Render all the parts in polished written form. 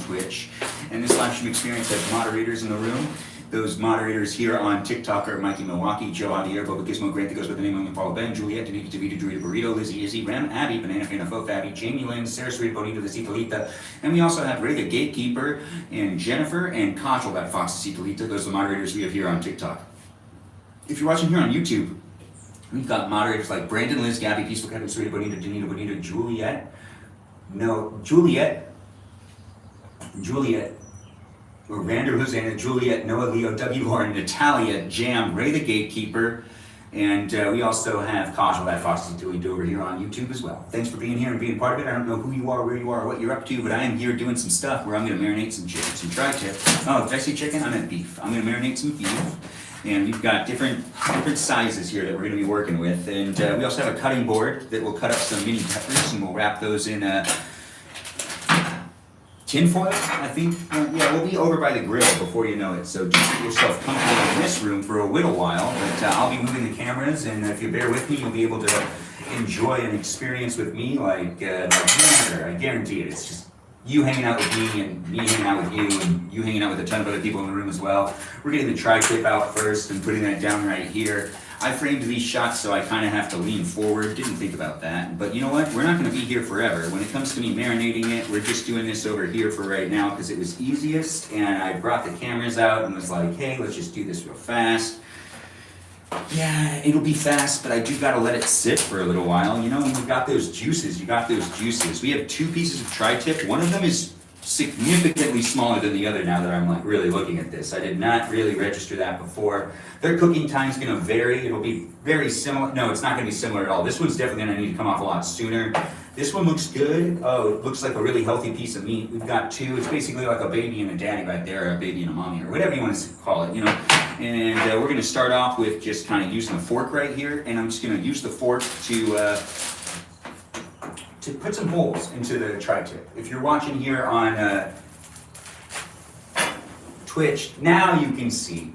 Twitch. And this live stream experience has moderators in the room. Those moderators here on TikTok are Mikey Milwaukee, Joe Javier, Boba Gizmo, Grant that goes by the name of Paul Ben, Juliet, Danica, Davida, Dorita, Burrito, Lizzie, Izzy, Rem, Abby, Banana, Fana, Fo, Fabi, Jamie Lynn, Sarah, Sarita, Bonita, the Citalita, and we also have Ray, the Gatekeeper, and Jennifer, and Kajal, that Fox, the Citalita. Those are the moderators we have here on TikTok. If you're watching here on YouTube, we've got moderators like Brandon, Liz, Gabby, Peaceful Cat, Sarita, Bonita, Danita, Bonita, Juliet, Rander, Hosanna, Juliet, Noah, Leo, W. Lauren, Natalia, Jam, Ray the Gatekeeper, and we also have Kajal, that Foxy Dooley over here on YouTube as well. Thanks for being here and being part of it. I don't know who you are, where you are, or what you're up to, but I am here doing some stuff where I'm going to marinate some chicken, some tri-tip. Oh, did I say chicken? I meant beef. I'm going to marinate some beef, and we've got different sizes here that we're going to be working with, and we also have a cutting board that will cut up some mini peppers, and we'll wrap those in tinfoil, I think. Yeah, we'll be over by the grill before you know it, so just get yourself comfortable in this room for a little while, but I'll be moving the cameras, and if you bear with me, you'll be able to enjoy an experience with me like no other. I guarantee it. It's just you hanging out with me, and me hanging out with you, and you hanging out with a ton of other people in the room as well. We're getting the tri-tip out first and putting that down right here. I framed these shots so I kind of have to lean forward. Didn't think about that. But you know what? We're not going to be here forever. When it comes to me marinating it, we're just doing this over here for right now because it was easiest. And I brought the cameras out and was like, hey, let's just do this real fast. Yeah, it'll be fast, but I do got to let it sit for a little while. You know, when you got those juices, you got those juices. We have 2 pieces of tri-tip. One of them is significantly smaller than the other now that I'm like really looking at this. I did not really register that before. Their cooking time's going to vary. It'll be very similar. No, it's not going to be similar at all. This one's definitely going to need to come off a lot sooner. This one looks good. Oh, it looks like a really healthy piece of meat. We've got 2. It's basically like a baby and a daddy right there, or a baby and a mommy, or whatever you want to call it, you know. And we're going to start off with just kind of using a fork right here, and I'm just going to use the fork to put some holes into the tri-tip. If you're watching here on Twitch, now you can see.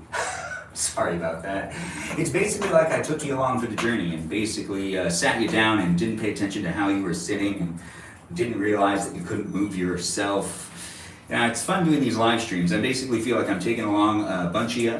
Sorry about that. It's basically like I took you along for the journey and basically sat you down and didn't pay attention to how you were sitting and didn't realize that you couldn't move yourself. It's fun doing these live streams. I basically feel like I'm taking along a bunch of you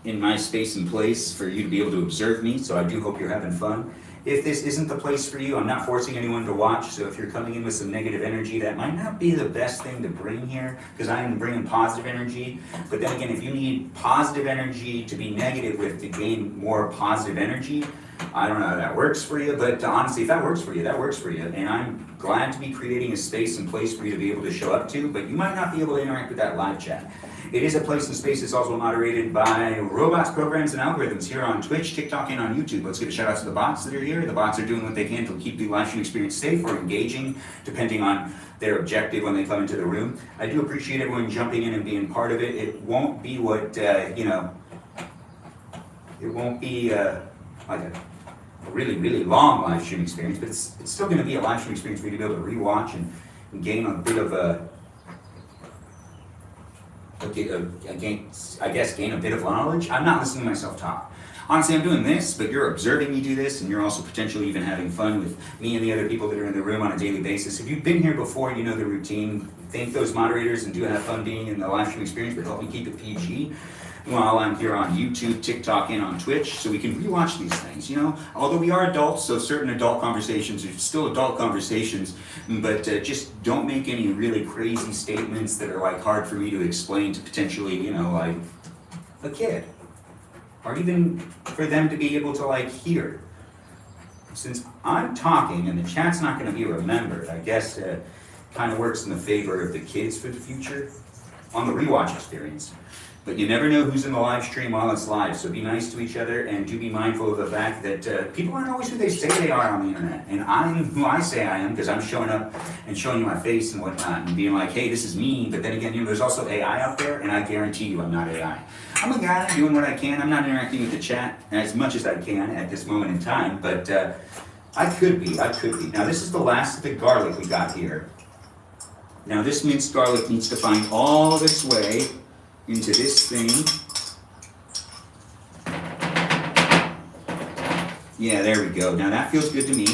in my space and place for you to be able to observe me, so I do hope you're having fun. If this isn't the place for you, I'm not forcing anyone to watch, so if you're coming in with some negative energy, that might not be the best thing to bring here, because I'm bringing positive energy. But then again, if you need positive energy to be negative with to gain more positive energy, I don't know how that works for you, but honestly, if that works for you, that works for you. And I'm glad to be creating a space and place for you to be able to show up to, but you might not be able to interact with that live chat. It is a place and space that's also moderated by robots, programs, and algorithms here on Twitch, TikTok, and on YouTube. Let's give a shout out to the bots that are here. The bots are doing what they can to keep the live stream experience safe or engaging, depending on their objective when they come into the room. I do appreciate everyone jumping in and being part of it. It won't be what, it won't be like a really, really long live stream experience, but it's still going to be a live stream experience for you to be able to rewatch and gain a bit of gain a bit of knowledge. I'm not listening to myself talk. Honestly, I'm doing this, but you're observing me do this, and you're also potentially even having fun with me and the other people that are in the room on a daily basis. If you've been here before, you know the routine. Thank those moderators and do have fun being in the live stream experience, but help me keep it PG while I'm here on YouTube, TikTok, and on Twitch, so we can rewatch these things, you know? Although we are adults, so certain adult conversations are still adult conversations, but just don't make any really crazy statements that are like hard for me to explain to potentially, you know, like a kid. Or even for them to be able to like hear. Since I'm talking and the chat's not gonna be remembered, I guess kind of works in the favor of the kids for the future on the rewatch experience. But you never know who's in the live stream while it's live, so be nice to each other and do be mindful of the fact that people aren't always who they say they are on the internet. And I'm who I say I am because I'm showing up and showing you my face and whatnot and being like, hey, this is me. But then again, you know, there's also AI out there, and I guarantee you I'm not AI. I'm a guy doing what I can. I'm not interacting with the chat as much as I can at this moment in time, but I could be. Now this is the last of the garlic we got here. Now this minced garlic needs to find all of its way into this thing. Yeah, there we go. Now that feels good to me.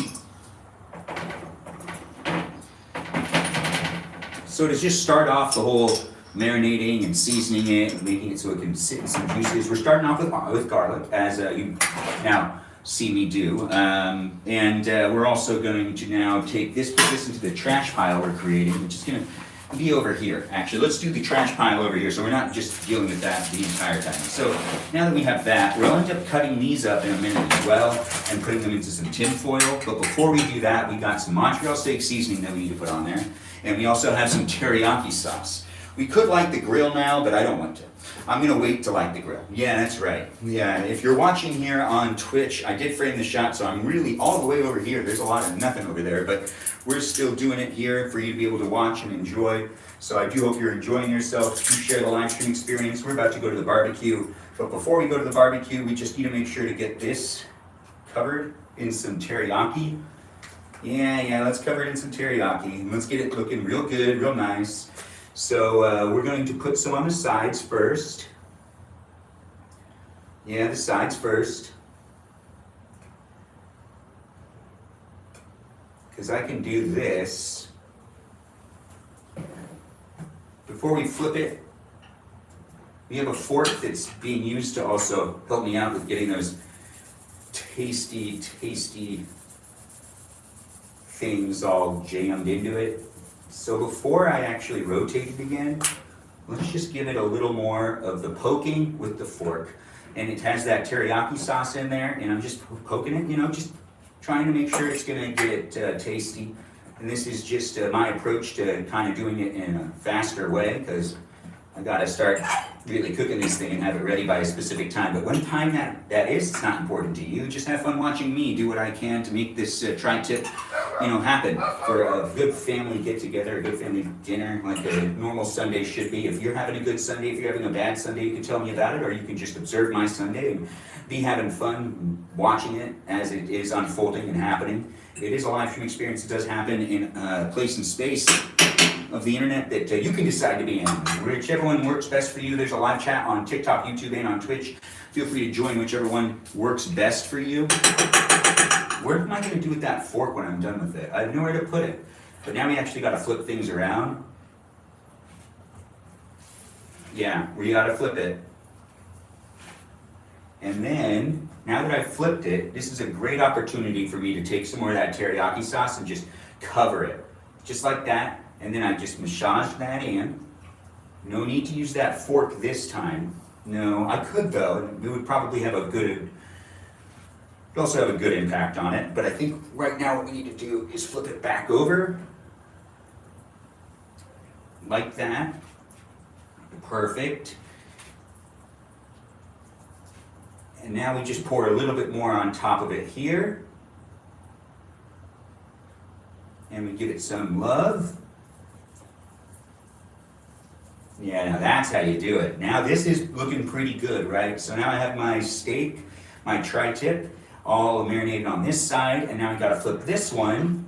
So to just start off the whole marinating and seasoning it and making it so it can sit in some juices, we're starting off with garlic, as you now see me do. We're also going to now put this into the trash pile we're creating, which is going to be over here. Actually, let's do the trash pile over here, so we're not just dealing with that the entire time. So now that we have that, we'll end up cutting these up in a minute as well and putting them into some tin foil. But before we do that, we got some Montreal steak seasoning that we need to put on there. And we also have some teriyaki sauce. We could light the grill now, but I don't want to. I'm gonna wait to light the grill. Yeah, that's right. Yeah, if you're watching here on Twitch, I did frame the shot, so I'm really all the way over here. There's a lot of nothing over there, but we're still doing it here for you to be able to watch and enjoy. So I do hope you're enjoying yourself. You share the live stream experience. We're about to go to the barbecue. But before we go to the barbecue, we just need to make sure to get this covered in some teriyaki. Yeah, let's cover it in some teriyaki. And let's get it looking real good, real nice. So we're going to put some on the sides first. Yeah, the sides first. Because I can do this. Before we flip it, we have a fork that's being used to also help me out with getting those tasty things all jammed into it. So before I actually rotate it again, let's just give it a little more of the poking with the fork. And it has that teriyaki sauce in there, and I'm just poking it, just trying to make sure it's gonna get tasty. And this is just my approach to kind of doing it in a faster way, because I gotta start really cooking this thing and have it ready by a specific time. But when time that is, it's not important to you. Just have fun watching me do what I can to make this tri-tip, happen for a good family get-together, a good family dinner, like a normal Sunday should be. If you're having a good Sunday, if you're having a bad Sunday, you can tell me about it, or you can just observe my Sunday and be having fun watching it as it is unfolding and happening. It is a live stream experience. It does happen in a place and space of the internet that you can decide to be in. Whichever one works best for you. There's a live chat on TikTok, YouTube, and on Twitch. Feel free to join whichever one works best for you. What am I going to do with that fork when I'm done with it? I have nowhere to put it. But now we actually got to flip things around. Yeah, we got to flip it. And then, now that I've flipped it, this is a great opportunity for me to take some more of that teriyaki sauce and just cover it. Just like that. And then I just massage that in. No need to use that fork this time. No, I could though. It would probably have it also have a good impact on it. But I think right now what we need to do is flip it back over. Like that. Perfect. And now we just pour a little bit more on top of it here. And we give it some love. Yeah, now that's how you do it. Now this is looking pretty good, right? So now I have my steak, my tri-tip, all marinated on this side, and now we gotta flip this one.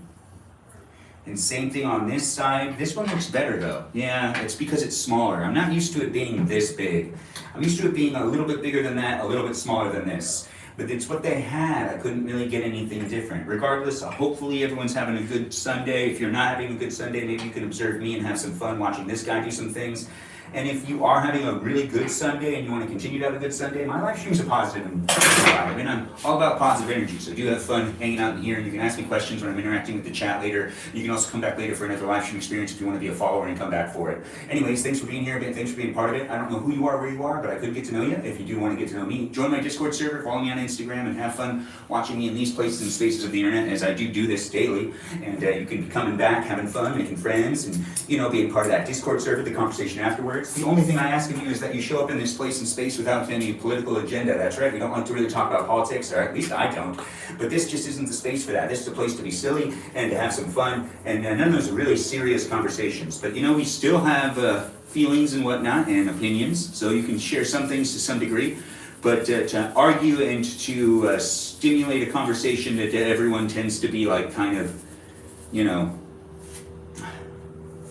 And same thing on this side. This one looks better though. Yeah, it's because it's smaller. I'm not used to it being this big. I'm used to it being a little bit bigger than that, a little bit smaller than this. But it's what they had. I couldn't really get anything different. Regardless, hopefully everyone's having a good Sunday. If you're not having a good Sunday, maybe you can observe me and have some fun watching this guy do some things. And if you are having a really good Sunday and you want to continue to have a good Sunday, my live streams are positive and I mean, I'm all about positive energy, so do have fun hanging out in here. And you can ask me questions when I'm interacting with the chat later. You can also come back later for another live stream experience if you want to be a follower and come back for it. Anyways, thanks for being here. Thanks for being part of it. I don't know who you are, where you are, but I could get to know you. If you do want to get to know me, join my Discord server, follow me on Instagram, and have fun watching me in these places and spaces of the internet as I do this daily. And you can be coming back, having fun, making friends, and being part of that Discord server, the conversation afterwards. The only thing I ask of you is that you show up in this place and space without any political agenda. That's right, we don't like to really talk about politics, or at least I don't. But this just isn't the space for that. This is a place to be silly and to have some fun, and none of those are really serious conversations. But we still have feelings and whatnot, and opinions, so you can share some things to some degree. But to argue and to stimulate a conversation that everyone tends to be like kind of,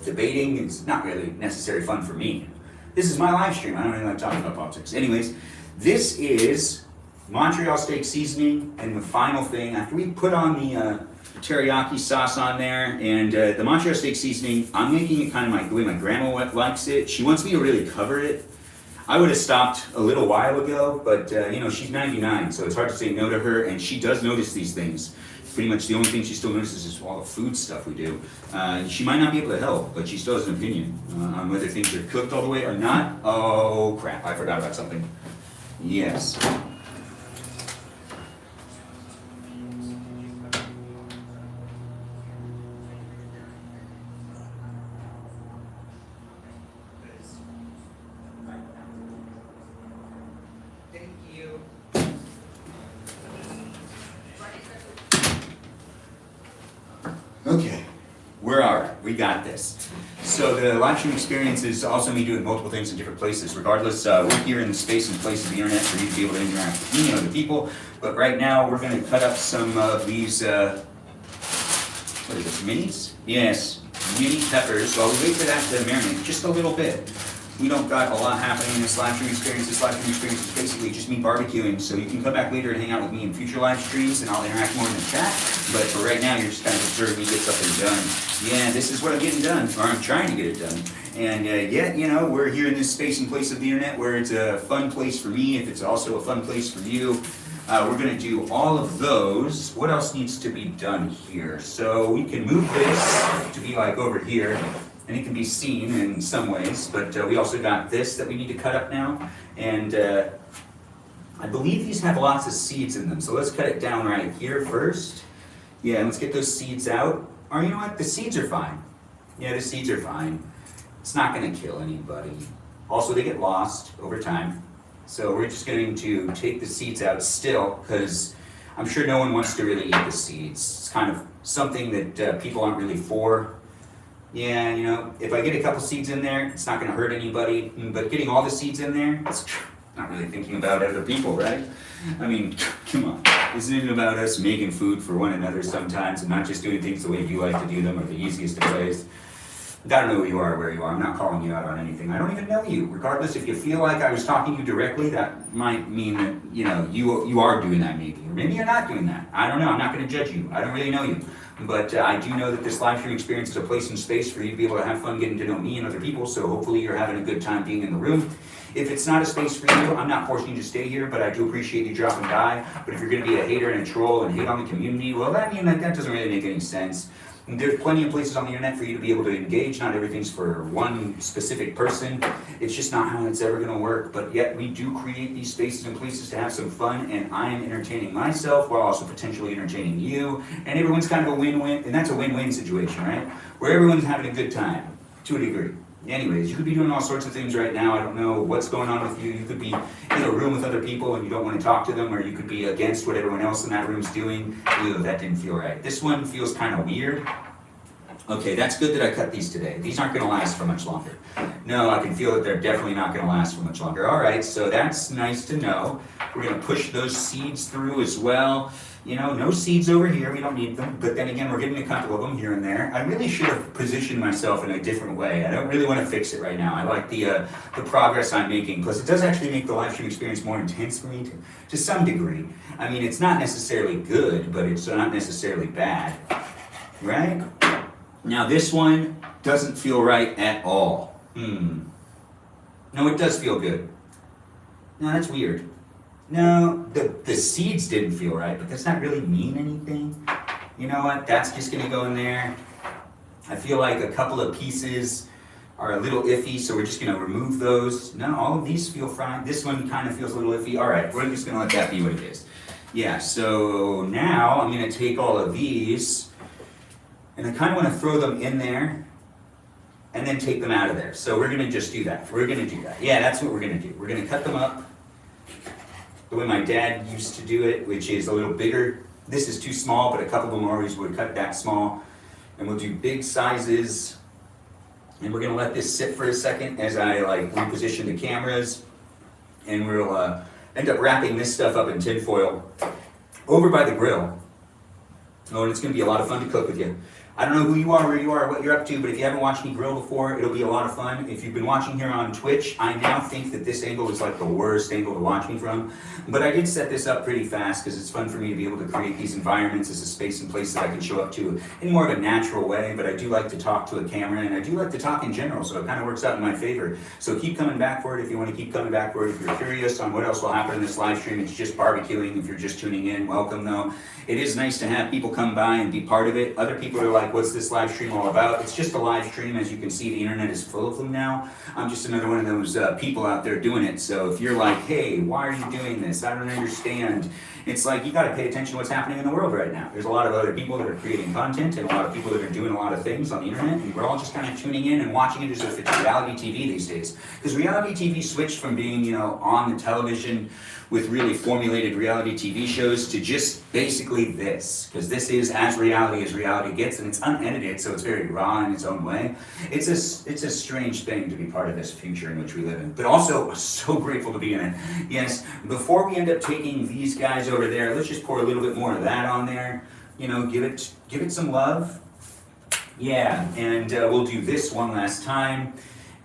debating is not really necessary fun for me. This is my live stream. I don't really like talking about politics. Anyways, this is Montreal steak seasoning, and the final thing, after we put on the teriyaki sauce on there, and the Montreal steak seasoning, I'm making it kind of like the way my grandma likes it. She wants me to really cover it. I would have stopped a little while ago, but you know, she's 99, so it's hard to say no to her, and she does notice these things. Pretty much the only thing she still notices is all the food stuff we do. She might not be able to help, but she still has an opinion on whether things are cooked all the way or not. Oh crap, I forgot about something. Yes. Okay, where are we? We got this. So the live stream experience is also me doing multiple things in different places. Regardless, we're here in the space and place of the internet for you to be able to interact with me and other people. But right now, we're going to cut up some of these, what is this, minis? Yes, mini peppers. While we wait for that to marinate just a little bit. We don't got a lot happening in this live stream experience. This live stream experience is basically just me barbecuing, so you can come back later and hang out with me in future live streams, and I'll interact more in the chat. But for right now, you're just kind of observing me get something done. Yeah, this is what I'm getting done, or I'm trying to get it done. And yet, you know, we're here in this space and place of the internet where it's a fun place for me, if it's also a fun place for you. We're going to do all of those. What else needs to be done here? So we can move this to be like over here. And it can be seen in some ways, but we also got this that we need to cut up now. And I believe these have lots of seeds in them, so let's cut it down right here first. Yeah, let's get those seeds out. Or you know what, the seeds are fine. Yeah, the seeds are fine. It's not gonna kill anybody. Also, they get lost over time. So we're just going to take the seeds out still, because I'm sure no one wants to really eat the seeds. It's kind of something that people aren't really for. Yeah, you know, if I get a couple seeds in there, it's not going to hurt anybody. But getting all the seeds in there, it's not really thinking about other people, right? I mean, come on. Isn't it about us making food for one another sometimes and not just doing things the way you like to do them or the easiest of ways? I don't know who you are or where you are. I'm not calling you out on anything. I don't even know you. Regardless, if you feel like I was talking to you directly, that might mean that, you know, you are doing that maybe. Or maybe you're not doing that. I don't know. I'm not going to judge you. I don't really know you. But I do know that this live stream experience is a place and space for you to be able to have fun getting to know me and other people. So hopefully you're having a good time being in the room. If it's not a space for you, I'm not forcing you to stay here, but I do appreciate you dropping by. But if you're going to be a hater and a troll and hate on the community, well, that doesn't really make any sense. There's plenty of places on the internet for you to be able to engage. Not everything's for one specific person. It's just not how it's ever going to work. But yet we do create these spaces and places to have some fun, and I am entertaining myself while also potentially entertaining you. And everyone's kind of a win-win, and that's a win-win situation, right? Where everyone's having a good time, to a degree. Anyways, you could be doing all sorts of things right now. I don't know what's going on with you. You could be in a room with other people and you don't want to talk to them, or you could be against what everyone else in that room's doing. Ew, that didn't feel right. This one feels kind of weird. Okay, that's good that I cut these today. These aren't going to last for much longer. No, I can feel that they're definitely not going to last for much longer. All right, so that's nice to know. We're going to push those seeds through as well. You know, no seeds over here, we don't need them. But then again, we're getting a couple of them here and there. I really should have positioned myself in a different way. I don't really want to fix it right now. I like the progress I'm making. Plus, it does actually make the live stream experience more intense for me to some degree. I mean, it's not necessarily good, but it's not necessarily bad. Right? Now, this one doesn't feel right at all. No, it does feel good. No, that's weird. No, the seeds didn't feel right, but does that really mean anything? You know what? That's just going to go in there. I feel like a couple of pieces are a little iffy, so we're just going to remove those. No, all of these feel fine. This one kind of feels a little iffy. All right, we're just going to let that be what it is. Yeah, so now I'm going to take all of these, and I kind of want to throw them in there and then take them out of there. So we're going to just do that. We're going to do that. Yeah, that's what we're going to do. We're going to cut them up the way my dad used to do it, which is a little bigger. This is too small, but a couple of them always would cut that small. And we'll do big sizes. And we're going to let this sit for a second as I reposition the cameras. And we'll end up wrapping this stuff up in tinfoil over by the grill. Oh, and it's going to be a lot of fun to cook with you. I don't know who you are, where you are, what you're up to, but if you haven't watched me grill before, it'll be a lot of fun. If you've been watching here on Twitch, I now think that this angle is like the worst angle to watch me from. But I did set this up pretty fast because it's fun for me to be able to create these environments as a space and place that I can show up to in more of a natural way. But I do like to talk to a camera, and I do like to talk in general, so it kind of works out in my favor. So keep coming back for it if you want to keep coming back for it. If you're curious on what else will happen in this live stream, it's just barbecuing. If you're just tuning in, welcome though. It is nice to have people come by and be part of it. Other people are like, what's this live stream all about? It's just a live stream. As you can see, the internet is full of them now. I'm just another one of those people out there doing it. So if you're like, hey, why are you doing this? I don't understand. It's like, you got to pay attention to what's happening in the world right now. There's a lot of other people that are creating content and a lot of people that are doing a lot of things on the internet, and we're all just kind of tuning in and watching it as if it's reality TV these days. Because reality TV switched from being, you know, on the television with really formulated reality TV shows to just basically this. Because this is as reality gets, and it's unedited, so it's very raw in its own way. It's a strange thing to be part of this future in which we live in. But also, so grateful to be in it. Yes, before we end up taking these guys over there, let's just pour a little bit more of that on there. You know, give it some love. Yeah, and we'll do this one last time.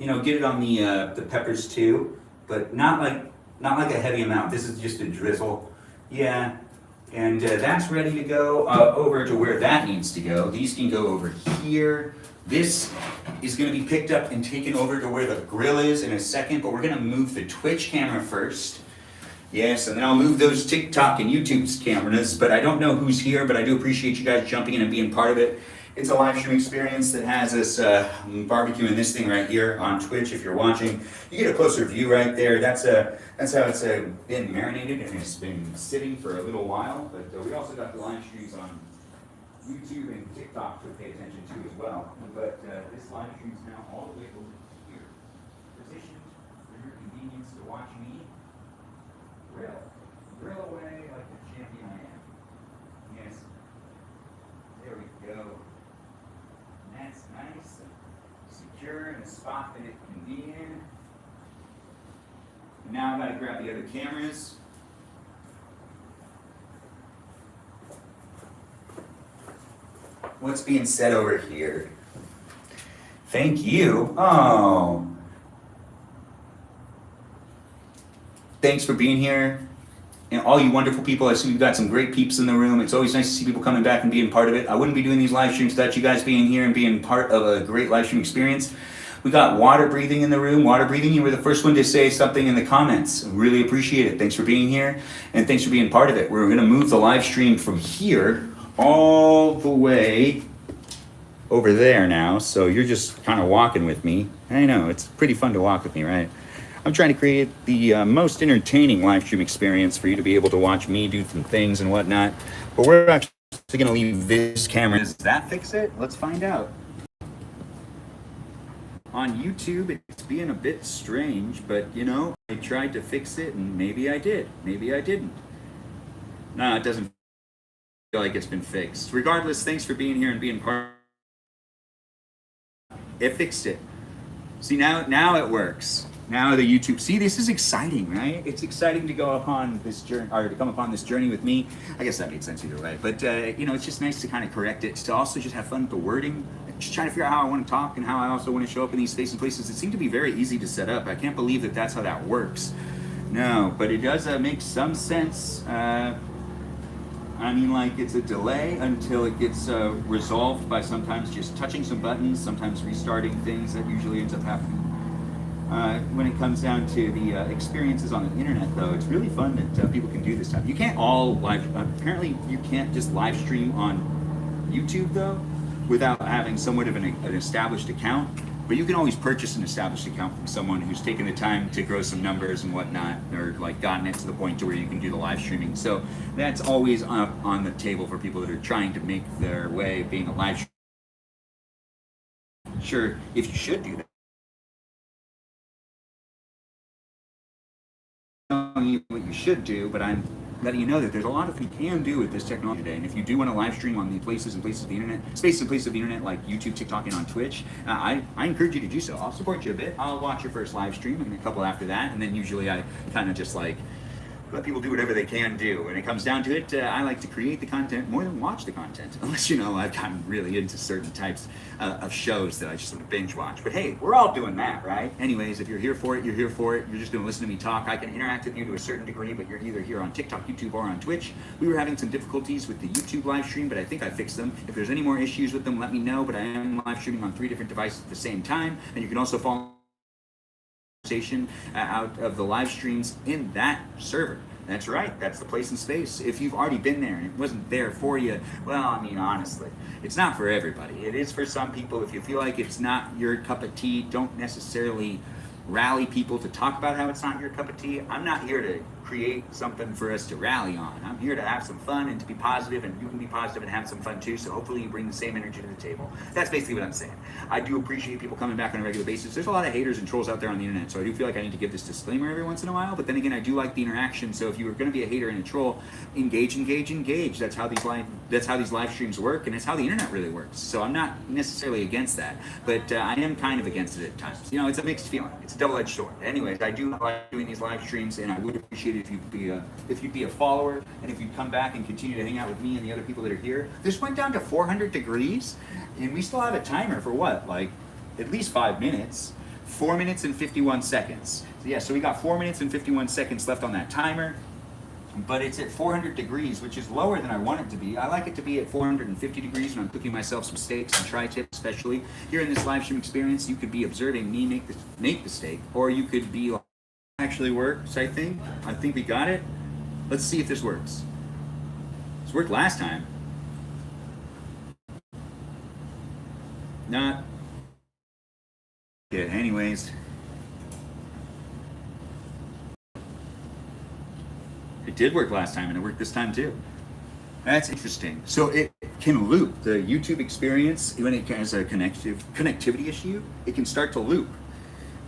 You know, get it on the peppers too, but not like a heavy amount. This is just a drizzle. Yeah, and that's ready to go over to where that needs to go. These can go over here. This is going to be picked up and taken over to where the grill is in a second, but we're going to move the Twitch camera first. Yes, and then I'll move those TikTok and YouTube's cameras, but I don't know who's here, but I do appreciate you guys jumping in and being part of it. It's a live stream experience that has us barbecuing this thing right here on Twitch. If you're watching, you get a closer view right there. That's how it's been marinated, and it's been sitting for a little while. But we also got the live streams on YouTube and TikTok to pay attention to as well. But this live stream is now all the way over here, positioned for your convenience to watch me grill away like the champion I am. Yes. There we go. And that's nice and secure in a spot that it can be in. And now I've got to grab the other cameras. What's being said over here? Thank you. Oh. Thanks for being here. And all you wonderful people, I see we've got some great peeps in the room. It's always nice to see people coming back and being part of it. I wouldn't be doing these live streams without you guys being here and being part of a great live stream experience. We got Water Breathing in the room. Water Breathing, you were the first one to say something in the comments. Really appreciate it. Thanks for being here, and thanks for being part of it. We're going to move the live stream from here all the way over there now, so you're just kind of walking with me. I know, it's pretty fun to walk with me, right? I'm trying to create the most entertaining live stream experience for you to be able to watch me do some things and whatnot. But we're actually going to leave this camera. Does that fix it? Let's find out. On YouTube, it's being a bit strange, but you know, I tried to fix it and maybe I did. Maybe I didn't. No, it doesn't feel like it's been fixed. Regardless, thanks for being here and being part. It fixed it. See, now it works. Now the YouTube, see, this is exciting, right? It's exciting to go upon this journey, or to come upon this journey with me. I guess that made sense either way. But, you know, it's just nice to kind of correct it, to also just have fun with the wording, just trying to figure out how I want to talk and how I also want to show up in these spaces and places. It seemed to be very easy to set up. I can't believe that that's how that works. No, but it does make some sense. I mean, like, it's a delay until it gets resolved by sometimes just touching some buttons, sometimes restarting things. That usually ends up happening. When it comes down to the experiences on the internet, though, it's really fun that people can do this stuff. You can't all live, apparently you can't just live stream on YouTube, though, without having somewhat of an established account. But you can always purchase an established account from someone who's taken the time to grow some numbers and whatnot, or like gotten it to the point to where you can do the live streaming. So that's always on the table for people that are trying to make their way being a live streamer. Sure, if you should do that. Telling you what you should do, but I'm letting you know that there's a lot of things you can do with this technology today. And if you do want to live stream on the places and places of the internet, spaces and places of the internet like YouTube, TikTok, and on Twitch, I encourage you to do so. I'll support you a bit. I'll watch your first live stream and a couple after that, and then usually I kind of just like let people do whatever they can do. When it comes down to it, I like to create the content more than watch the content. Unless, I've gotten really into certain types of shows that I just sort of binge watch. But hey, we're all doing that, right? Anyways, if you're here for it, you're here for it. You're just going to listen to me talk. I can interact with you to a certain degree, but you're either here on TikTok, YouTube, or on Twitch. We were having some difficulties with the YouTube live stream, but I think I fixed them. If there's any more issues with them, let me know. But I am live streaming on 3 different devices at the same time. And you can also follow out of the live streams in that server. That's right, that's the place and space. If you've already been there and it wasn't there for you, well, I mean, honestly, it's not for everybody. It is for some people. If you feel like it's not your cup of tea, don't necessarily rally people to talk about how it's not your cup of tea. I'm not here to create something for us to rally on. I'm here to have some fun and to be positive, and you can be positive and have some fun too, so hopefully you bring the same energy to the table. That's basically what I'm saying. I do appreciate people coming back on a regular basis. There's a lot of haters and trolls out there on the internet, so I do feel like I need to give this disclaimer every once in a while, but then again, I do like the interaction, so if you were going to be a hater and a troll, engage. That's how these live streams work, and it's how the internet really works. So I'm not necessarily against that, but I am kind of against it at times. It's a mixed feeling. It's a double-edged sword. Anyways, I do like doing these live streams, and I would appreciate it if you'd be a follower, and if you'd come back and continue to hang out with me and the other people that are here. This went down to 400 degrees, and we still have a timer for what, like at least 5 minutes. 4 minutes and 51 seconds. So we got 4 minutes and 51 seconds left on that timer, but it's at 400 degrees, which is lower than I want it to be. I like it to be at 450 degrees when I'm cooking myself some steaks and tri-tips, especially. Here in this live stream experience, you could be observing me make the steak, or you could be like, actually works, I think. I think we got it. Let's see if this works. This worked last time. Not. Yeah, anyways. It did work last time, and it worked this time too. That's interesting. So it can loop. The YouTube experience, when it has a connectivity issue, it can start to loop.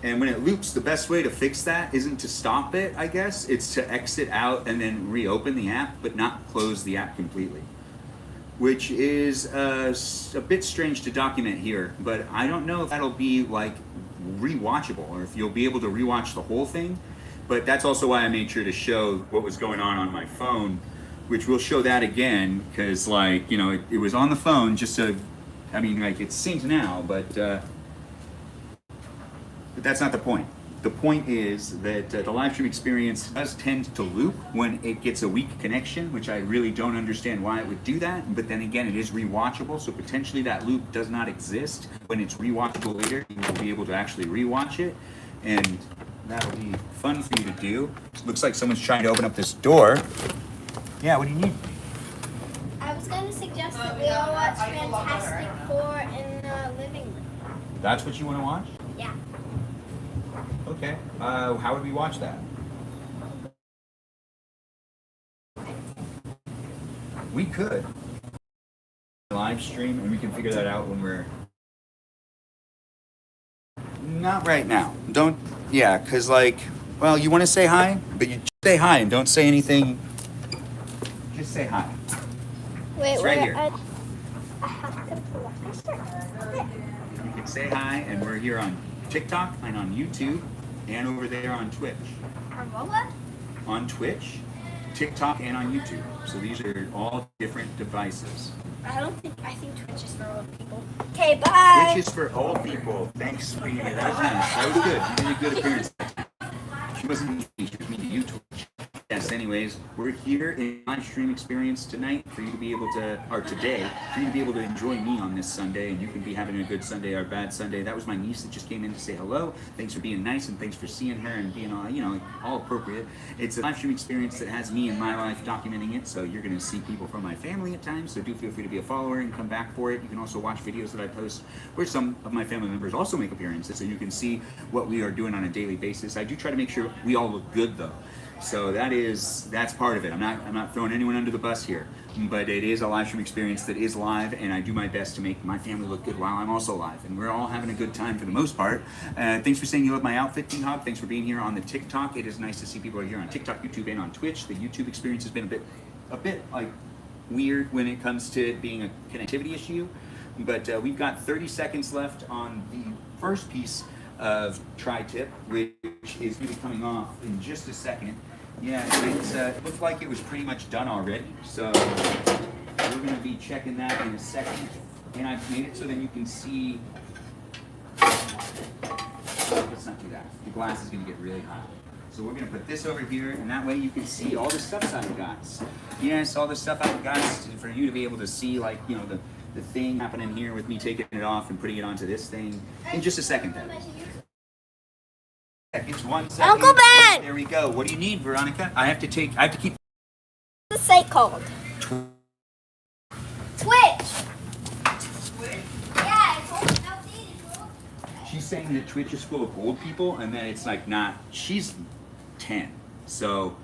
And when it loops, the best way to fix that isn't to stop it, I guess. It's to exit out and then reopen the app, but not close the app completely. Which is a bit strange to document here, but I don't know if that'll be like rewatchable, or if you'll be able to rewatch the whole thing. But that's also why I made sure to show what was going on my phone, which we'll show that again, because it was on the phone just to, it's synced now, but that's not the point. The point is that the live stream experience does tend to loop when it gets a weak connection, which I really don't understand why it would do that. But then again, it is rewatchable, so potentially that loop does not exist. When it's rewatchable later, you will be able to actually rewatch it, and that'll be fun for you to do. It looks like someone's trying to open up this door. Yeah, what do you need? I was going to suggest that we all watch Fantastic Four in the living room. That's what you want to watch? Yeah. Okay. How would we watch that? We could live stream, and we can figure that out when we're. Not right now. Don't. Yeah, because you want to say hi, but you just say hi and don't say anything. Just say hi. Wait, it's right here. I have to pull up my shirt. You can say hi, and we're here on TikTok and on YouTube, and over there on Twitch. On what? On Twitch, TikTok, and on YouTube. So these are all different devices. I think Twitch is for old people. Okay, bye. Twitch is for old people. Thanks for being here. That was nice. That was good. You did a good appearance. She wasn't me. She was me to you, Twitch. Yes, anyways, we're here in live stream experience tonight for you to be able to, or today, for you to be able to enjoy me on this Sunday, and you can be having a good Sunday or a bad Sunday. That was my niece that just came in to say hello. Thanks for being nice, and thanks for seeing her and being all appropriate. It's a live stream experience that has me and my life documenting it, so you're going to see people from my family at times, so do feel free to be a follower and come back for it. You can also watch videos that I post where some of my family members also make appearances, so you can see what we are doing on a daily basis. I do try to make sure we all look good, though. So that's part of it. I'm not throwing anyone under the bus here, but it is a live stream experience that is live, and I do my best to make my family look good while I'm also live, and we're all having a good time for the most part. Thanks for saying you love my outfit, T-Hog. Thanks for being here on the TikTok. It is nice to see people are here on TikTok, YouTube, and on Twitch. The YouTube experience has been a bit like weird when it comes to it being a connectivity issue, but we've got 30 seconds left on the first piece of tri-tip, which is going to be coming off in just a second. Yeah, it looks like it was pretty much done already. So we're going to be checking that in a second. And I've made it so then you can see. Let's not do that. The glass is going to get really hot. So we're going to put this over here, and that way you can see all the stuff I've got. Yes, all the stuff I've got for you to be able to see, like, you know, the thing happening here with me taking it off and putting it onto this thing in just a second. Then. It's 1 second. Uncle Ben! There we go. What do you need, Veronica? I have to keep. What's the site called? Twitch. Yeah, it's old, outdated, bro. She's saying that Twitch is full of old people, and that it's like not. She's 10, so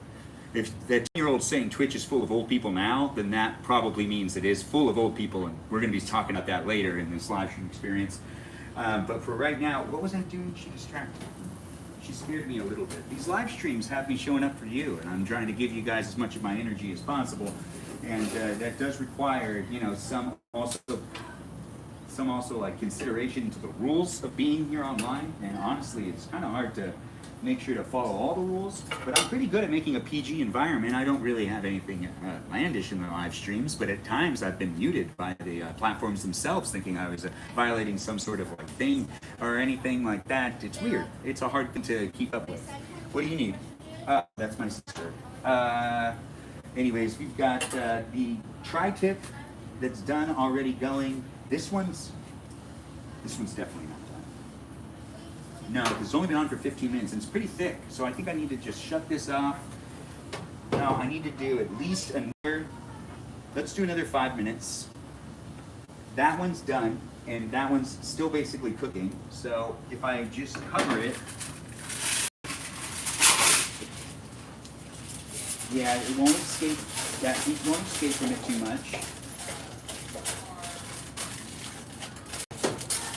if that 10-year-old saying Twitch is full of old people now, then that probably means it is full of old people, and we're going to be talking about that later in this live stream experience. But for right now, what was I doing? She distracted me. She scared me a little bit. These live streams have me showing up for you, and I'm trying to give you guys as much of my energy as possible, and that does require, you know, some also like consideration to the rules of being here online. And honestly, it's kind of hard to make sure to follow all the rules, but I'm pretty good at making a PG environment. I don't really have anything outlandish in the live streams, but at times I've been muted by the platforms themselves, thinking I was violating some sort of like thing or anything like that. It's weird. It's a hard thing to keep up with. What do you need? That's my sister. Anyways, we've got the tri-tip that's done already going. This one's definitely not done. No, because it's only been on for 15 minutes, and it's pretty thick, so I think I need to just shut this off. No, I need to do at least another, let's do another 5 minutes. That one's done, and that one's still basically cooking, so if I just cover it, yeah, it won't escape, that heat won't escape from it too much.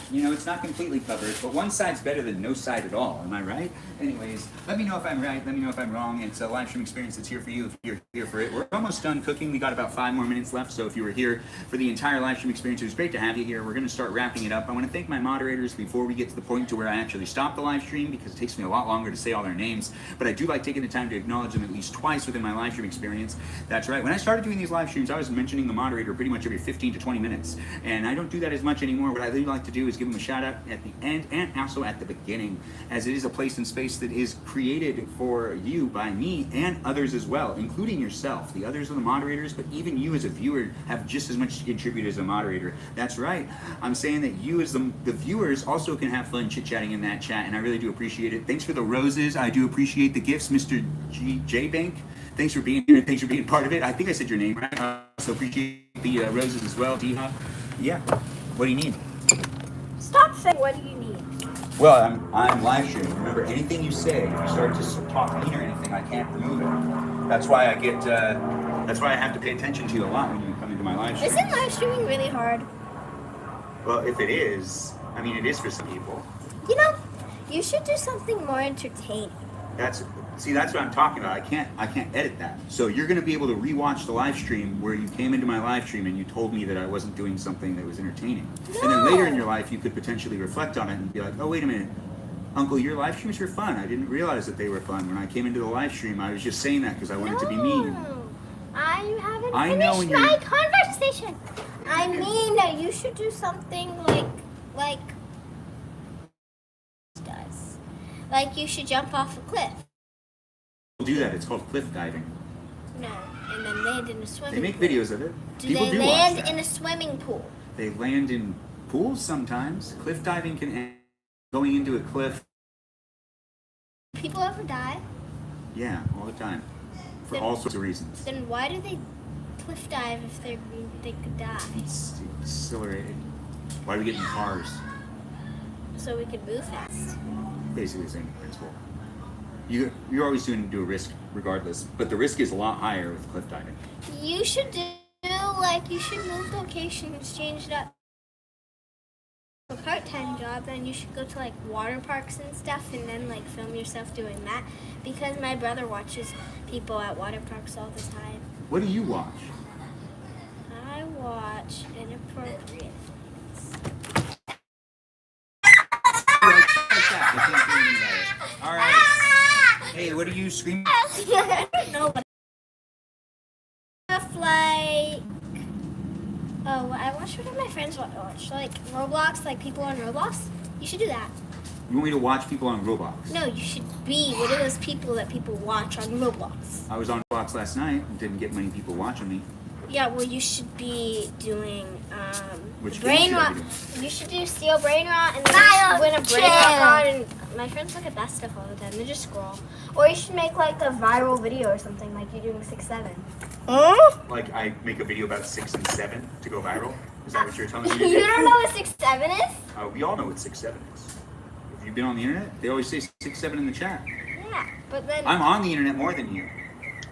You know, it's not completely covered, but one side's better than no side at all. Am I right? Anyways, let me know if I'm right. Let me know if I'm wrong. It's a live stream experience that's here for you if you're here for it. We're almost done cooking. We got about 5 more minutes left. So if you were here for the entire live stream experience, it was great to have you here. We're going to start wrapping it up. I want to thank my moderators before we get to the point to where I actually stop the live stream, because it takes me a lot longer to say all their names. But I do like taking the time to acknowledge them at least twice within my live stream experience. That's right. When I started doing these live streams, I was mentioning the moderator pretty much every 15 to 20 minutes. And I don't do that as much anymore. What I really like to do is give them a shout out at the end and also at the beginning, as it is a place and space that is created for you by me and others as well, including yourself. The others are the moderators, but even you as a viewer have just as much to contribute as a moderator. That's right. I'm saying that you as the viewers also can have fun chit-chatting in that chat, and I really do appreciate it. Thanks for the roses. I do appreciate the gifts, Mr. J Bank. Thanks for being here, and thanks for being part of it. I think I said your name right. I also appreciate the roses as well, D-Hop. Yeah. What do you need? Stop saying, what do you need? Well, I'm live streaming. Remember, anything you say, if you start to talk mean or anything, I can't remove it. That's why that's why I have to pay attention to you a lot when you come into my live stream. Isn't live streaming really hard? Well, if it is, I mean, it is for some people. You know, you should do something more entertaining. That's what I'm talking about. I can't edit that. So you're going to be able to rewatch the live stream where you came into my live stream and you told me that I wasn't doing something that was entertaining. No. And then later in your life, you could potentially reflect on it and be like, oh, wait a minute. Uncle, your live streams were fun. I didn't realize that they were fun. When I came into the live stream, I was just saying that because I wanted to be mean. I haven't finished my conversation. I mean that you should do something like does. Like you should jump off a cliff. We'll do that. It's called cliff diving. No, and then land in a swimming pool. They make videos of it. People do land in a swimming pool? They land in pools sometimes. Cliff diving can end going into a cliff. People ever die? Yeah, all the time. For all sorts of reasons. Then why do they cliff dive if they could die? It's accelerated. Why do we get in cars? So we could move fast. Basically the same principle. You're always going to do a risk regardless, but the risk is a lot higher with cliff diving. You should you should move locations, change it up. A part-time job, then you should go to like water parks and stuff and then like film yourself doing that, because my brother watches people at water parks all the time. What do you watch? I watch inappropriate things. All right. Hey, what are you screaming? I don't know what. Stuff like, oh, I watched one of my friends watch, like Roblox, like people on Roblox. You should do that. You want me to watch people on Roblox? No, you should be one of those people that people watch on Roblox. I was on Roblox last night and didn't get many people watching me. Yeah, well, you should be doing Which brain game rot. should I be You should do steal brain rot and then you should win a brain rot card. And my friends look at that stuff all the time. They just scroll. Or you should make like a viral video or something, like you're doing 6-7. Like I make a video about 6 and 7 to go viral? Is that what you're telling me to do? You don't know what 6-7 is? We all know what 6-7 is. If you've been on the internet, they always say 6-7 in the chat. Yeah, but then I'm on the internet more than you.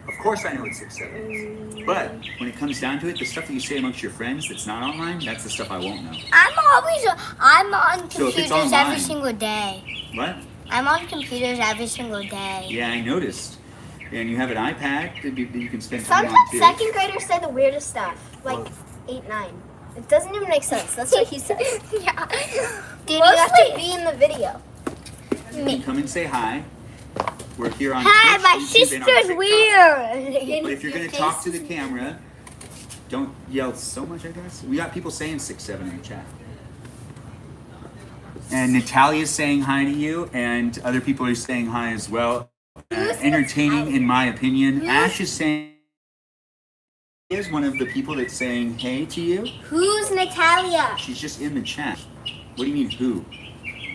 Of course I know what 6-7 is. But when it comes down to it, the stuff that you say amongst your friends that's not online, that's the stuff I won't know. I'm on So if it's computers online- every single day. What? I'm on computers every single day. Yeah, I noticed. And you have an iPad that you can spend time on sometimes too. second graders say the weirdest stuff, like 8-9. It doesn't even make sense. That's what he says. Yeah. Dude, you have to be in the video. You can come and say hi. We're here on Hi, Twitch, my YouTube, and on sister's TikTok. weird. But if you're going to talk to the camera, don't yell so much, I guess. We got people saying 6-7 in the chat. And Natalia's saying hi to you, and other people are saying hi as well. Entertaining, in my opinion. Ash is saying, is one of the people that's saying hey to you. Who's Natalia? She's just in the chat. What do you mean, who?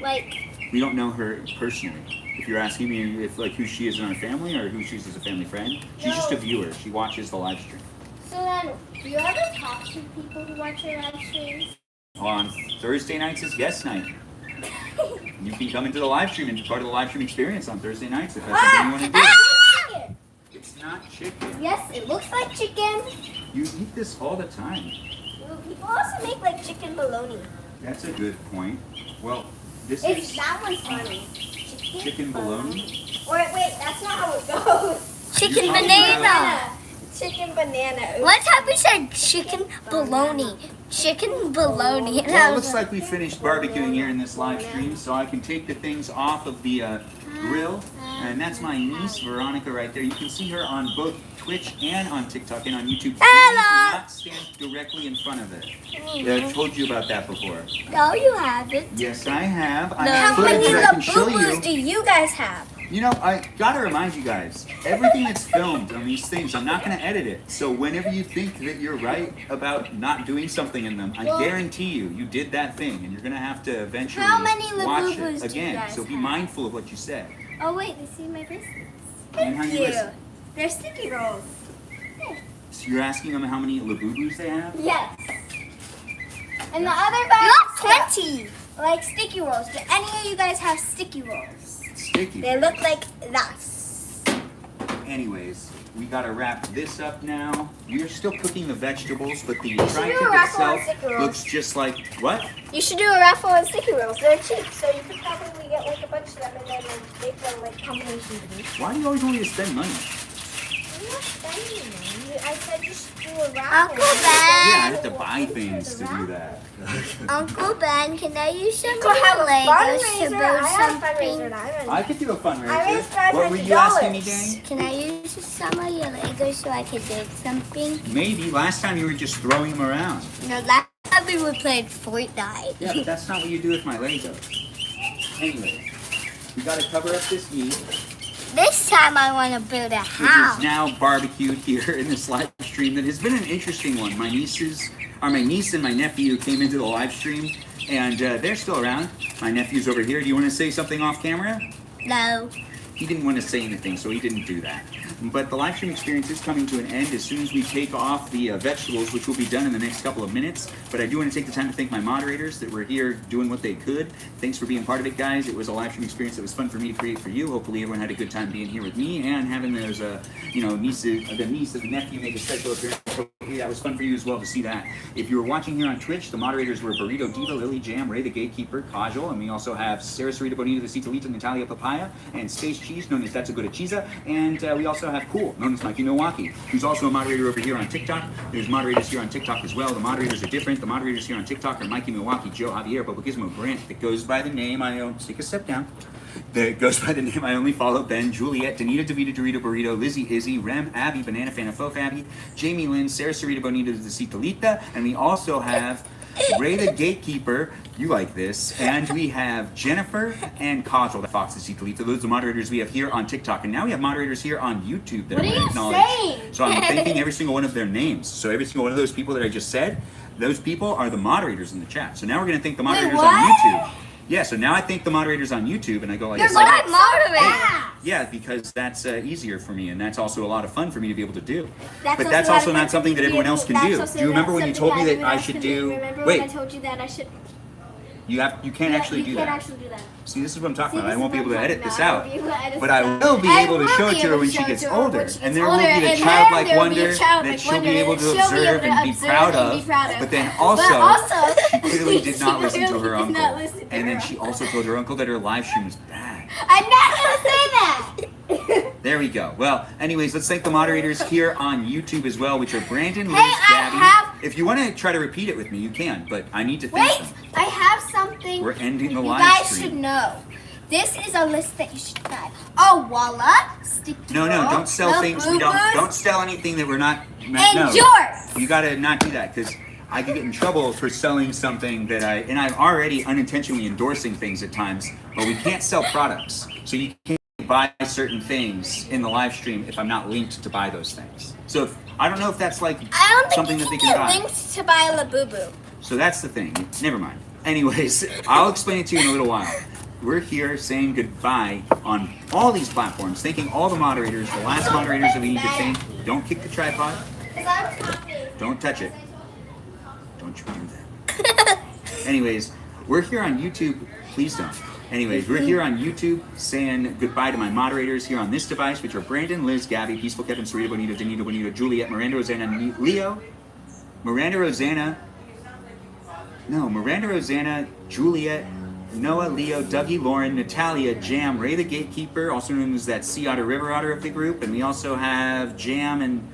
Like, We don't know her personally. If you're asking me if like who she is in our family or who she is as a family friend, she's just a viewer. She watches the live stream. so then, do you ever talk to people who watch your live streams? On Thursday nights is guest night. You can come into the live stream and be part of the live stream experience on Thursday nights if that's something you want to do. Chicken. It's not chicken. Yes, it looks like chicken. You eat this all the time. People also make like chicken bologna. That's a good point. Well, this It's is that one's funny. chicken bologna. Or wait, that's not how it goes. Chicken You're talking banana. Chicken banana. One time we said chicken bologna. Chicken bologna. And I Well, it was looks like we finished barbecuing here in this live stream, so I can take the things off of the grill. And that's my niece, Veronica, right there. You can see her on both Twitch and on TikTok and on YouTube. Hello. Do not stand directly in front of it. I've told you about that before. No, you haven't. Yes, I have. I No. have How footage many that I can show Labubus you. do you guys have? You know, I gotta remind you guys, everything that's filmed on these things, I'm not gonna edit it. So whenever you think that you're right about not doing something in them, I guarantee you did that thing, and you're gonna have to eventually How many watch Labubus it do you again. guys So be have? mindful of what you say. Oh wait, they see my bracelets. And how you listen. They're sticky rolls. So you're asking them how many Labubus they have? Yes. And the other bag. You have plenty. Like sticky rolls. Do any of you guys have sticky rolls? Sticky. They look like that. Anyways, we gotta wrap this up now. We're still cooking the vegetables, but the do a tri-tip raffle on itself sticky rolls. looks just like, what? You should do a raffle on sticky rolls. They're cheap, so you could probably get like a bunch of them and then make them like combination things. Why do you always want me to spend money? I'm not spending money. I said just do a raffle. Uncle Ben. Yeah, I have to buy things to do that. Uncle Ben, can I use some of Go have your a Legos to fundraiser. build I have a fundraiser something? and I I could do a fundraiser. I raised What were you asking me, $500. Dane? Can I use some of your Legos so I could build something? Maybe. Last time you were just throwing them around. No, last time we were playing Fortnite. Yeah, but that's not what you do with my Legos. Anyway, we gotta cover up this meat, This time I want to build a which house. is now barbecued here in this live stream that has been an interesting one. My niece and my nephew came into the live stream, and they're still around. My nephew's over here. Do you want to say something off camera? No. He didn't want to say anything, so he didn't do that. But the live stream experience is coming to an end as soon as we take off the vegetables, which will be done in the next couple of minutes. But I do want to take the time to thank my moderators that were here doing what they could. Thanks for being part of it, guys. It was a live stream experience that was fun for me to create for you. Hopefully everyone had a good time being here with me and having those, the niece and the nephew make a special appearance. Hopefully that was fun for you as well to see that. If you were watching here on Twitch, the moderators were Burrito Diva, Lily Jam, Ray the Gatekeeper, Kajal, and we also have Sarah Sarita Bonita, the Citalita, Natalia Papaya, and Space Cheese, known as That's a Good Chiza, and we also have Cool, known as Mikey Milwaukee, who's also a moderator over here on TikTok. There's moderators here on TikTok as well. The moderators are different. The moderators here on TikTok are Mikey Milwaukee, Joe Javier, Bobo Gizmo, Grant, that goes by the name, take a step down. that goes by the name I only follow: Ben, Juliet, Danita, Davita, Dorito, Burrito, Lizzie, Izzy, Rem, Abby, Banana Fana, Fo Abby, Jamie Lynn, Sarah, Sarita, Bonita, Decita, and we also have Ray the Gatekeeper, you like this, and we have Jennifer and Kajal, the Fox Decita. Those are the moderators we have here on TikTok, and now we have moderators here on YouTube that What I are want to you acknowledge. saying? So I'm thanking every single one of their names. So every single one of those people that I just said, those people are the moderators in the chat. So now we're going to thank the moderators on what? YouTube. Yeah, so now I thank the moderators on YouTube, and I go like, You're this, good like, at moderating. yeah, because that's easier for me, and that's also a lot of fun for me to be able to do. That's But also that's a lot also of not fun something for that me to everyone do. else can That's do. also Do you remember not when you something told me that everyone I else should can do? Remember Wait, when I told you that I should? you can't actually do You that. can't actually do that. See, this is what I'm talking See, about. I this won't is be able what to I'm edit talking this about. I out. won't be able to edit But this I out. will be I able to will show it be to her able when to she show it gets to her older. when she And gets there will older, be the and childlike then there will be a wonder childlike that she'll wonder be able to that she'll be observe able to and be observe proud and be of. proud of. But then But also, also, she clearly did not she listen to clearly her did not uncle. listen to And then her she also told her uncle that her live stream was bad. I'm not gonna say that. There we go. Well, anyways, let's thank the moderators here on YouTube as well, which are Brandon, Liz, Hey, I Gabby. have- If you want to try to repeat it with me, you can, but I need to thank Wait, them. I have something. We're ending the you live guys stream. should know. This is a list that you should try. Oh, voila! Sticky No, roll, don't sell the things. boo-boos, Don't sell anything that we're not. And no. yours. You gotta not do that because I could get in trouble for selling something that I'm already unintentionally endorsing things at times, but we can't sell products. So you can't buy certain things in the live stream if I'm not linked to buy those things. So I don't know if that's like I don't something think that you they can can get buy. linked to buy a Labubu. So that's the thing. Never mind. Anyways, I'll explain it to you in a little while. We're here saying goodbye on all these platforms, thanking all the moderators, the last moderators that we need to thank. Don't kick the tripod. Don't touch it. Don't you do that. Anyways, we're here on YouTube. Please don't. Anyways, we're here on YouTube saying goodbye to my moderators here on this device, which are Brandon, Liz, Gabby, Peaceful Kevin, Sarita, Bonita, Danita, Bonita, Juliet, Miranda, Rosanna, Leo, Miranda, Rosanna, Juliet, Noah, Leo, Dougie, Lauren, Natalia, Jam, Ray the Gatekeeper, also known as that Sea Otter, River Otter of the group, and we also have Jam and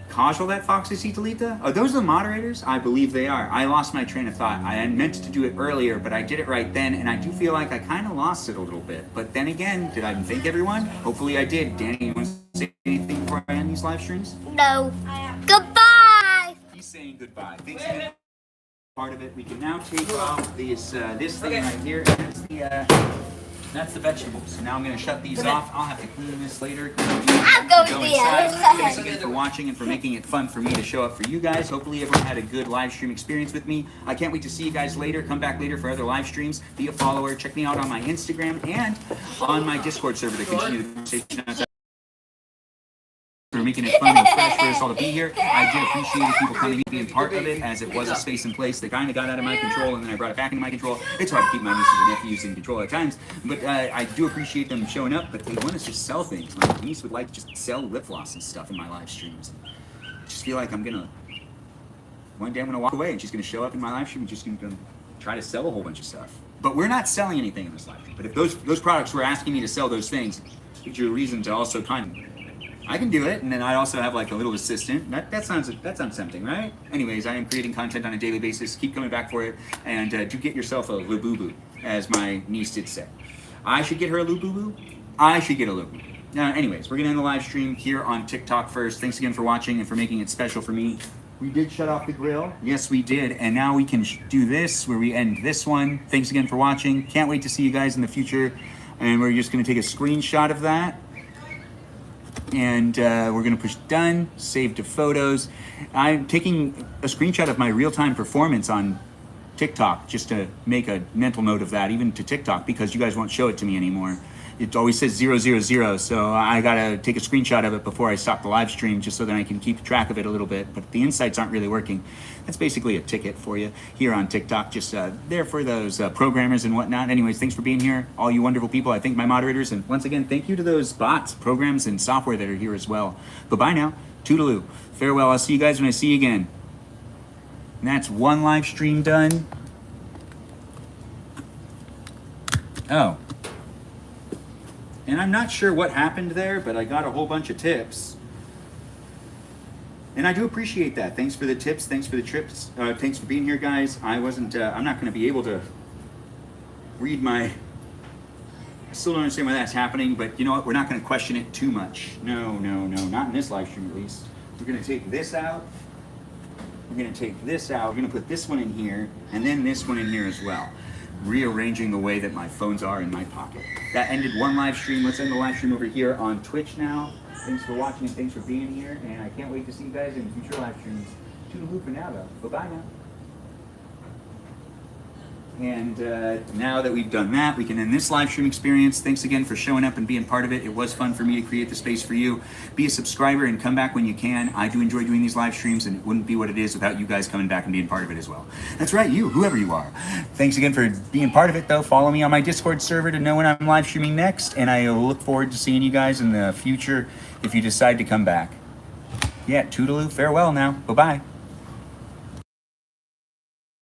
Kajal, that Foxy Citalita. Are those the moderators? I believe they are. I lost my train of thought. I had meant to do it earlier, but I did it right then, and I do feel like I kind of lost it a little bit. But then again, did I thank everyone? Hopefully I did. Danny, you want to say anything before I end these live streams? No. Goodbye. He's saying goodbye. Thanks again. Part of it. We can now take off this thing right here. That's the vegetables. So now I'm going to shut these off. I'll have to clean this later. I'm going to Go the inside. other side. Thanks again for watching and for making it fun for me to show up for you guys. Hopefully everyone had a good live stream experience with me. I can't wait to see you guys later. Come back later for other live streams. Be a follower. Check me out on my Instagram and on my Discord server to continue the conversation outside. For making it fun and fresh for us all to be here. I did appreciate people coming and being part of it, as it was a space and place that kind of got out of my control, and then I brought it back into my control. It's hard to keep my nieces and nephews in control at times, but I do appreciate them showing up. But they want us to just sell things. My niece would like to just sell lip gloss and stuff in my live streams. I just feel like one day I'm gonna walk away and she's gonna show up in my live stream and just gonna try to sell a whole bunch of stuff. But we're not selling anything in this live stream. But if those products were asking me to sell those things, it gives you a reason to also kind of. I can do it, and then I also have like a little assistant. That sounds tempting, right? Anyways, I am creating content on a daily basis. Keep coming back for it, and do get yourself a Labubu, as my niece did say. I should get her a Labubu. I should get a Labubu. Now, anyways, we're gonna end the live stream here on TikTok first. Thanks again for watching and for making it special for me. We did shut off the grill. Yes, we did, and now we can do this where we end this one. Thanks again for watching. Can't wait to see you guys in the future, and we're just gonna take a screenshot of that. And we're gonna push done, save to photos. I'm taking a screenshot of my real-time performance on TikTok just to make a mental note of that, even to TikTok, because you guys won't show it to me anymore. It always says 000, so I gotta take a screenshot of it before I stop the live stream just so that I can keep track of it a little bit, but the insights aren't really working. That's basically a ticket for you here on TikTok, just there for those programmers and whatnot. Anyways, thanks for being here, all you wonderful people. I thank my moderators, and once again, thank you to those bots, programs, and software that are here as well. Goodbye now, toodaloo, farewell, I'll see you guys when I see you again. And that's one live stream done. Oh. And I'm not sure what happened there, but I got a whole bunch of tips. And I do appreciate that. Thanks for the tips. Thanks for the trips. Thanks for being here, guys. I'm not going to be able to read my I still don't understand why that's happening, but you know what? We're not going to question it too much. No, not in this live stream at least. We're going to take this out. We're going to take this out. We're going to put this one in here, and then this one in here as well. Rearranging the way that my phones are in my pocket. That ended one live stream. Let's end the live stream over here on Twitch now. Thanks for watching and thanks for being here, and I can't wait to see you guys in future live streams. Toodaloo for now, though. Bye-bye now. And now that we've done that, we can end this live stream experience. Thanks again for showing up and being part of it. It was fun for me to create the space for you. Be a subscriber and come back when you can. I do enjoy doing these live streams, and it wouldn't be what it is without you guys coming back and being part of it as well. That's right, you, whoever you are. Thanks again for being part of it, though. Follow me on my Discord server to know when I'm live streaming next, and I look forward to seeing you guys in the future if you decide to come back. Yeah, toodaloo, farewell now. Bye-bye.